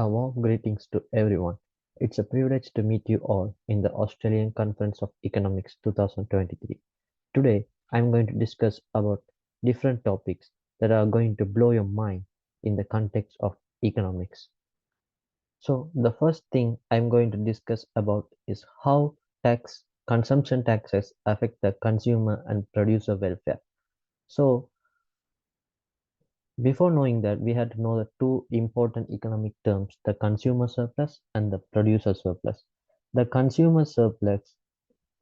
A warm greetings to everyone. It's a privilege to meet you all in the Australian Conference of Economics 2023. Today, I'm going to discuss about different topics that are going to blow your mind in the context of economics. So, the first thing I'm going to discuss about is how consumption taxes affect the consumer and producer welfare. So, before knowing that, we had to know the two important economic terms, the consumer surplus and the producer surplus. The consumer surplus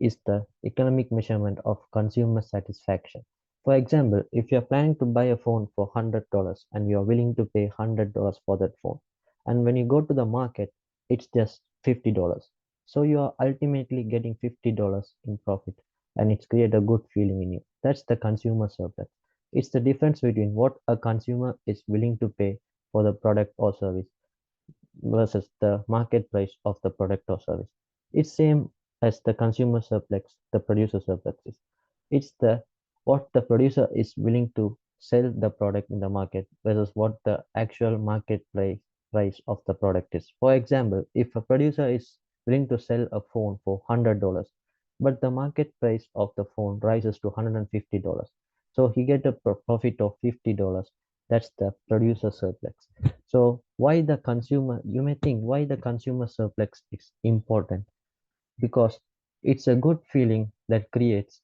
is the economic measurement of consumer satisfaction. For example, if you're planning to buy a phone for $100 and you're willing to pay $100 for that phone, and when you go to the market, it's just $50. So you are ultimately getting $50 in profit, and it's create a good feeling in you. That's the consumer surplus. It's the difference between what a consumer is willing to pay for the product or service versus the market price of the product or service. It's same as the consumer surplus, the producer surplus is. It's the what the producer is willing to sell the product in the market versus what the actual market price of the product is. For example, if a producer is willing to sell a phone for $100, but the market price of the phone rises to $150, so he get a profit of $50. That's the producer surplus. So why the consumer, you may think why the consumer surplus is important? Because it's a good feeling that creates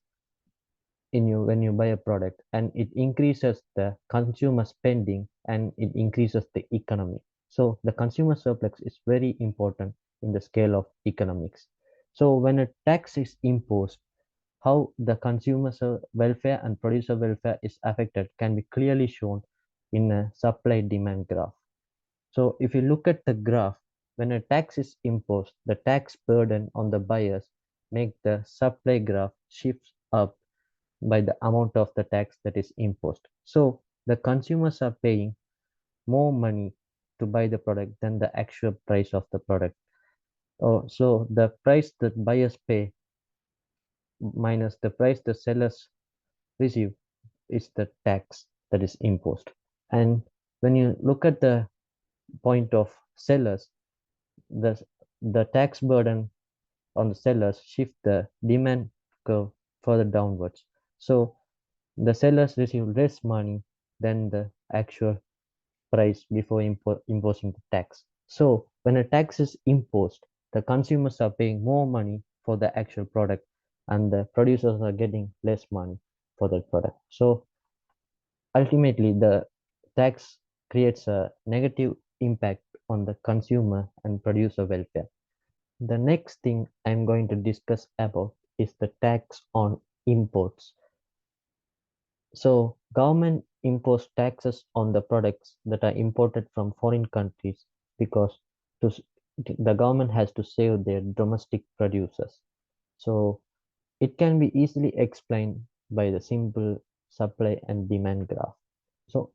in you when you buy a product, and it increases the consumer spending and it increases the economy. So the consumer surplus is very important in the scale of economics. So when a tax is imposed, how the consumer welfare and producer welfare is affected can be clearly shown in a supply demand graph. So if you look at the graph, when a tax is imposed, the tax burden on the buyers make the supply graph shifts up by the amount of the tax that is imposed. So the consumers are paying more money to buy the product than the actual price of the product. Oh, so the price that buyers pay minus the price the sellers receive is the tax that is imposed. And when you look at the point of sellers, the the tax burden on the sellers shift the demand curve further downwards. So the sellers receive less money than the actual price before imposing the tax. So when a tax is imposed, the consumers are paying more money for the actual product, and the producers are getting less money for that product. So ultimately, the tax creates a negative impact on the consumer and producer welfare. The next thing I'm going to discuss about is the tax on imports. So government impose taxes on the products that are imported from foreign countries because to, the government has to save their domestic producers. So it can be easily explained by the simple supply and demand graph. So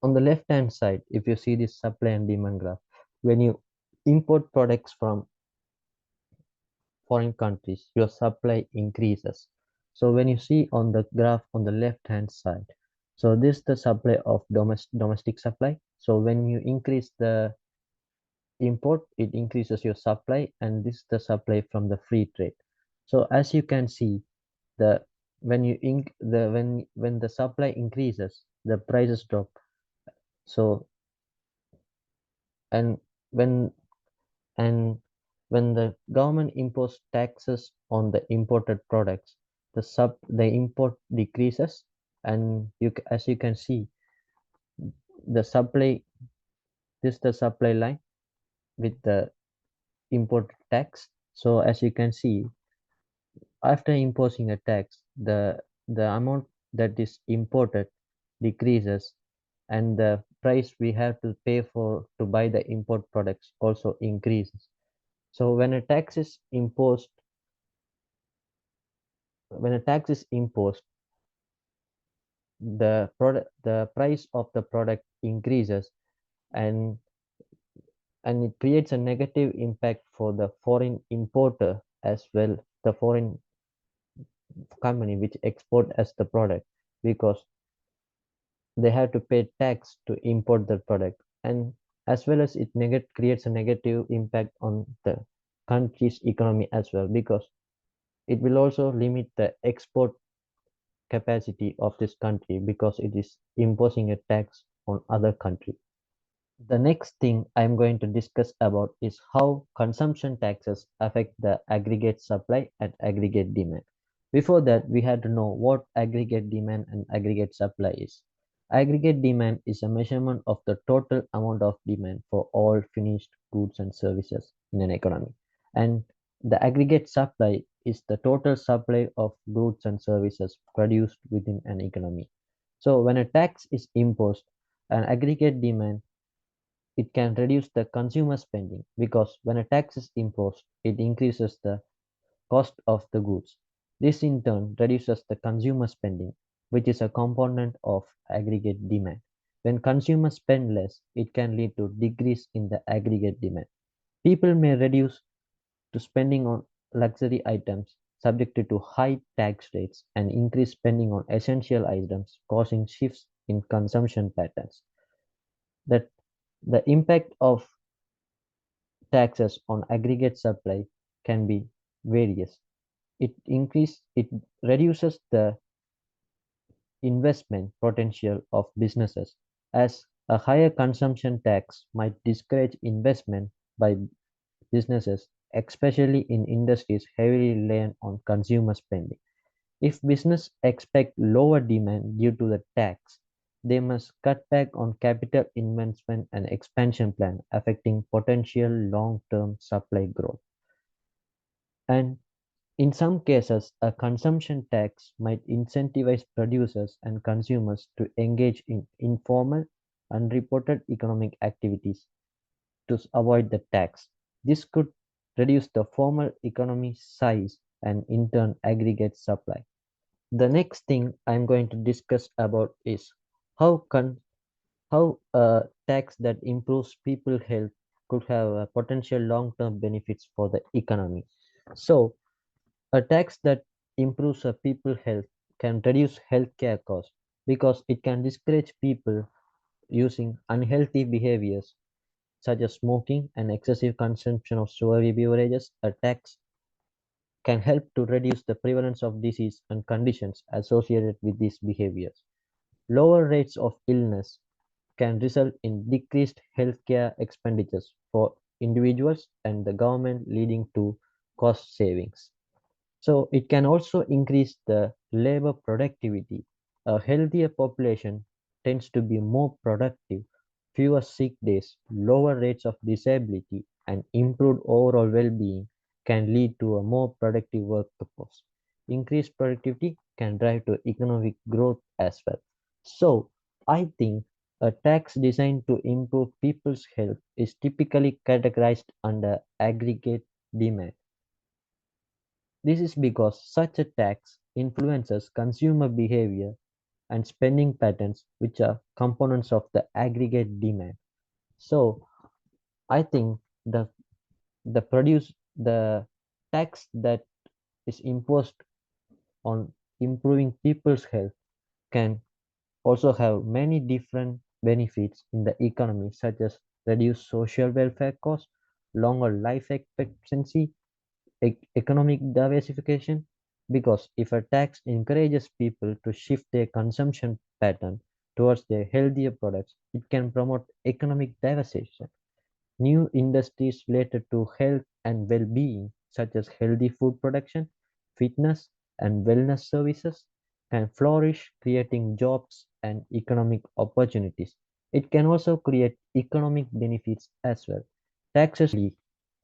on the left hand side, if you see this supply and demand graph, when you import products from foreign countries, your supply increases. So when you see on the graph on the left hand side, so this is the supply of domestic supply. So when you increase the import, it increases your supply, and this is the supply from the free trade. So as you can see, the when you inc the when the supply increases, the prices drop. So and when and when the government imposes taxes on the imported products, the import decreases, and as you can see, the supply this is the supply line with the import tax. So as you can see, after imposing a tax, the amount that is imported decreases, and the price we have to pay for to buy the import products also increases. So when a tax is imposed, the price of the product increases, and it creates a negative impact for the foreign importer as well, the foreign company which export as the product, because they have to pay tax to import the product. And as well as creates a negative impact on the country's economy as well, because it will also limit the export capacity of this country because it is imposing a tax on other country. The next thing I'm going to discuss about is how consumption taxes affect the aggregate supply and aggregate demand. Before that, we had to know what aggregate demand and aggregate supply is. Aggregate demand is a measurement of the total amount of demand for all finished goods and services in an economy. And the aggregate supply is the total supply of goods and services produced within an economy. So when a tax is imposed, an aggregate demand, it can reduce the consumer spending, because when a tax is imposed, it increases the cost of the goods. This in turn reduces the consumer spending, which is a component of aggregate demand. When consumers spend less, it can lead to decrease in the aggregate demand. People may reduce to spending on luxury items subjected to high tax rates and increase spending on essential items, causing shifts in consumption patterns. That the impact of taxes on aggregate supply can be various. It reduces the investment potential of businesses, as a higher consumption tax might discourage investment by businesses, especially in industries heavily reliant on consumer spending. If business expect lower demand due to the tax, they must cut back on capital investment and expansion plan, affecting potential long-term supply growth. And in some cases, a consumption tax might incentivize producers and consumers to engage in informal, unreported economic activities to avoid the tax. This could reduce the formal economy size and in turn aggregate supply. The next thing I'm going to discuss about is how a tax that improves people health could have potential long-term benefits for the economy. So, a tax that improves a people health can reduce healthcare costs, because it can discourage people using unhealthy behaviors such as smoking and excessive consumption of sugary beverages. A tax can help to reduce the prevalence of disease and conditions associated with these behaviors. Lower rates of illness can result in decreased healthcare expenditures for individuals and the government, leading to cost savings. So it can also increase the labor productivity. A healthier population tends to be more productive, fewer sick days, lower rates of disability, and improved overall well-being can lead to a more productive workforce. Increased productivity can drive to economic growth as well. So I think a tax designed to improve people's health is typically categorized under aggregate demand. This is because such a tax influences consumer behavior and spending patterns, which are components of the aggregate demand. So I think the tax that is imposed on improving people's health can also have many different benefits in the economy, such as reduced social welfare costs, longer life expectancy, economic diversification, because if a tax encourages people to shift their consumption pattern towards their healthier products, it can promote economic diversification. New industries related to health and well-being, such as healthy food production, fitness, and wellness services, can flourish, creating jobs and economic opportunities. It can also create economic benefits as well. Taxes.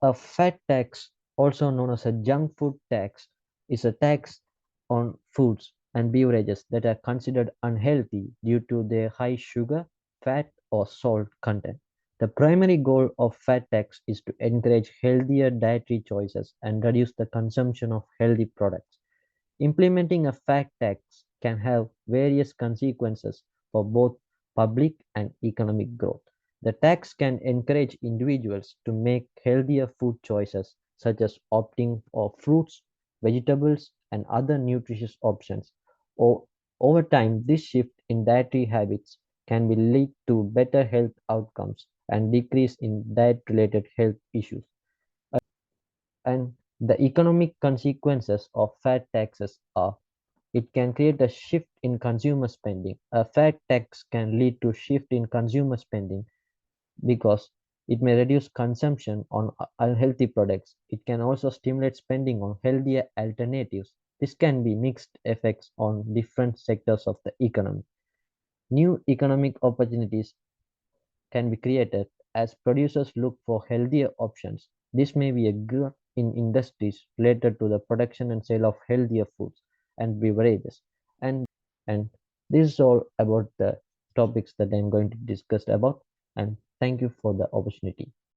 A fat tax, also known as a junk food tax, is a tax on foods and beverages that are considered unhealthy due to their high sugar, fat, or salt content. The primary goal of fat tax is to encourage healthier dietary choices and reduce the consumption of healthy products. Implementing a fat tax can have various consequences for both public and economic growth. The tax can encourage individuals to make healthier food choices, such as opting for fruits, vegetables, and other nutritious options. O- Over time, this shift in dietary habits can be lead to better health outcomes and decrease in diet-related health issues. And the economic consequences of fat taxes are it can create a shift in consumer spending. A fat tax can lead to shift in consumer spending because it may reduce consumption on unhealthy products. It can also stimulate spending on healthier alternatives. This can be mixed effects on different sectors of the economy. New economic opportunities can be created as producers look for healthier options. This may be a growth in industries related to the production and sale of healthier foods and beverages. And this is all about the topics that I'm going to discuss about. And thank you for the opportunity.